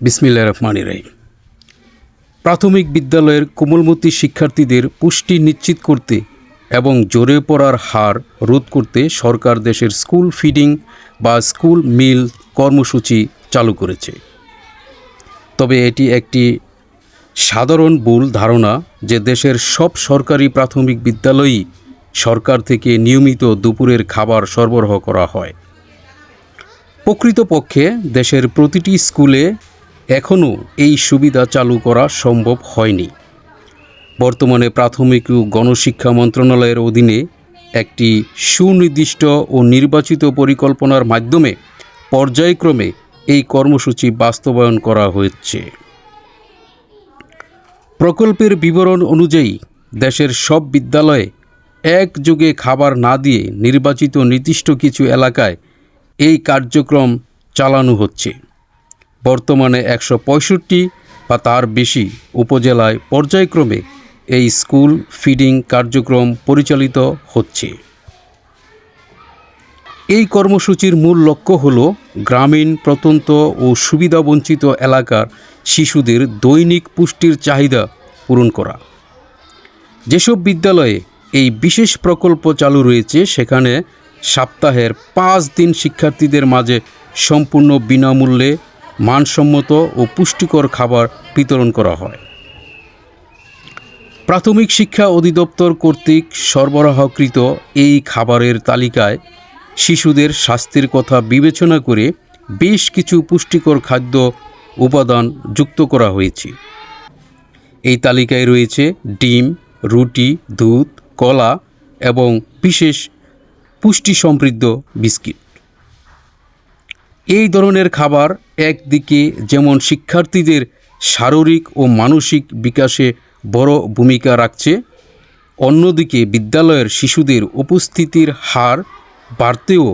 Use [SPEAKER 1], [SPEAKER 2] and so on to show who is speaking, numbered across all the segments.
[SPEAKER 1] বিসমিল্লাহির রহমানির রহিম। প্রাথমিক বিদ্যালয়ের কোমলমতি শিক্ষার্থীদের পুষ্টি নিশ্চিত করতে এবং ঝরে পড়ার হার রোধ করতে সরকার দেশের স্কুল ফিডিং বা স্কুল মিল কর্মসূচি চালু করেছে। তবে এটি একটি সাধারণ ভুল ধারণা যে দেশের সব সরকারি প্রাথমিক বিদ্যালয়ই সরকার থেকে নিয়মিত দুপুরের খাবার সরবরাহ করা হয়। প্রকৃতপক্ষে দেশের প্রতিটি স্কুলে এখনও এই সুবিধা চালু করা সম্ভব হয়নি। বর্তমানে প্রাথমিক ও গণশিক্ষা মন্ত্রণালয়ের অধীনে একটি সুনির্দিষ্ট ও নির্বাচিত পরিকল্পনার মাধ্যমে পর্যায়ক্রমে এই কর্মসূচি বাস্তবায়ন করা হচ্ছে। প্রকল্পের বিবরণ অনুযায়ী দেশের সব বিদ্যালয়ে একযোগে খাবার না দিয়ে নির্বাচিত নির্দিষ্ট কিছু এলাকায় এই কার্যক্রম চালানো হচ্ছে। বর্তমানে 165 বা তার বেশি উপজেলায় পর্যায়ক্রমে এই স্কুল ফিডিং কার্যক্রম পরিচালিত হচ্ছে। এই কর্মসূচির মূল লক্ষ্য হল গ্রামীণ, প্রত্যন্ত ও সুবিধাবঞ্চিত এলাকার শিশুদের দৈনিক পুষ্টির চাহিদা পূরণ করা। যেসব বিদ্যালয়ে এই বিশেষ প্রকল্প চালু রয়েছে সেখানে সপ্তাহের 5 দিন শিক্ষার্থীদের মাঝে সম্পূর্ণ বিনামূল্যে মানসম্মত ও পুষ্টিকর খাবার বিতরণ করা হয়। প্রাথমিক শিক্ষা অধিদপ্তর কর্তৃক সরবরাহকৃত এই খাবারের তালিকায় শিশুদের স্বাস্থ্যের কথা বিবেচনা করে বেশ কিছু পুষ্টিকর খাদ্য উপাদান যুক্ত করা হয়েছে। এই তালিকায় রয়েছে ডিম, রুটি, দুধ, কলা এবং বিশেষ পুষ্টি সমৃদ্ধ বিস্কিট। এই ধরনের খাবার একদিকে যেমন শিক্ষার্থীদের শারীরিক ও মানসিক বিকাশে বড় ভূমিকা রাখছে, অন্যদিকে বিদ্যালয়ের শিশুদের উপস্থিতির হার বাড়তেও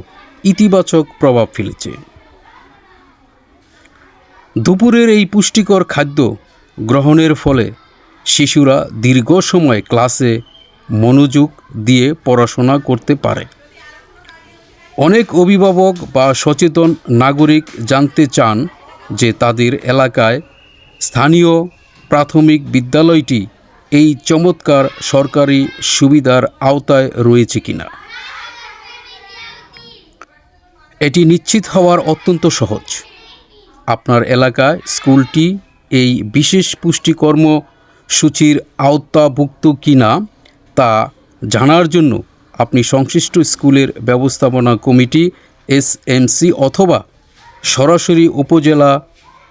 [SPEAKER 1] ইতিবাচক প্রভাব ফেলেছে। দুপুরের এই পুষ্টিকর খাদ্য গ্রহণের ফলে শিশুরা দীর্ঘ সময় ক্লাসে মনোযোগ দিয়ে পড়াশোনা করতে পারে। অনেক অভিভাবক বা সচেতন নাগরিক জানতে চান যে তাদের এলাকায় স্থানীয় প্রাথমিক বিদ্যালয়টি এই চমৎকার সরকারি সুবিধার আওতায় রয়েছে কিনা। এটি নিশ্চিত হওয়ার অত্যন্ত সহজ। আপনার এলাকায় স্কুলটি এই বিশেষ পুষ্টি কর্মসূচির আওতাভুক্ত কিনা তা জানার জন্য আপনি সংশ্লিষ্ট স্কুলের ব্যবস্থাপনা কমিটি SMC অথবা সরাসরি উপজেলা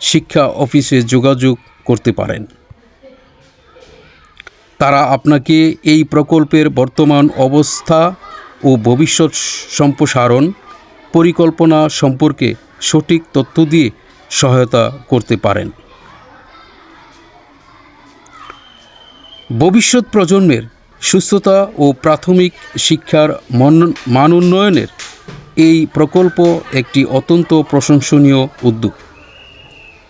[SPEAKER 1] শিক্ষা অফিসে যোগাযোগ করতে পারেন। তারা আপনাকে এই প্রকল্পের বর্তমান অবস্থা ও ভবিষ্যৎ সম্প্রসারণ পরিকল্পনা সম্পর্কে সঠিক তথ্য দিয়ে সহায়তা করতে পারেন। ভবিষ্যৎ প্রজন্মের সুস্থতা ও প্রাথমিক শিক্ষার মান উন্নয়নের এই প্রকল্প একটি অত্যন্ত প্রশংসনীয় উদ্যোগ।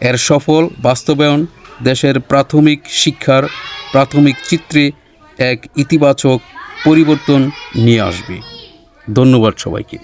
[SPEAKER 1] এর সফল বাস্তবায়ন দেশের প্রাথমিক শিক্ষার প্রাথমিক চিত্রে এক ইতিবাচক পরিবর্তন নিয়ে আসবে। ধন্যবাদ সবাইকে।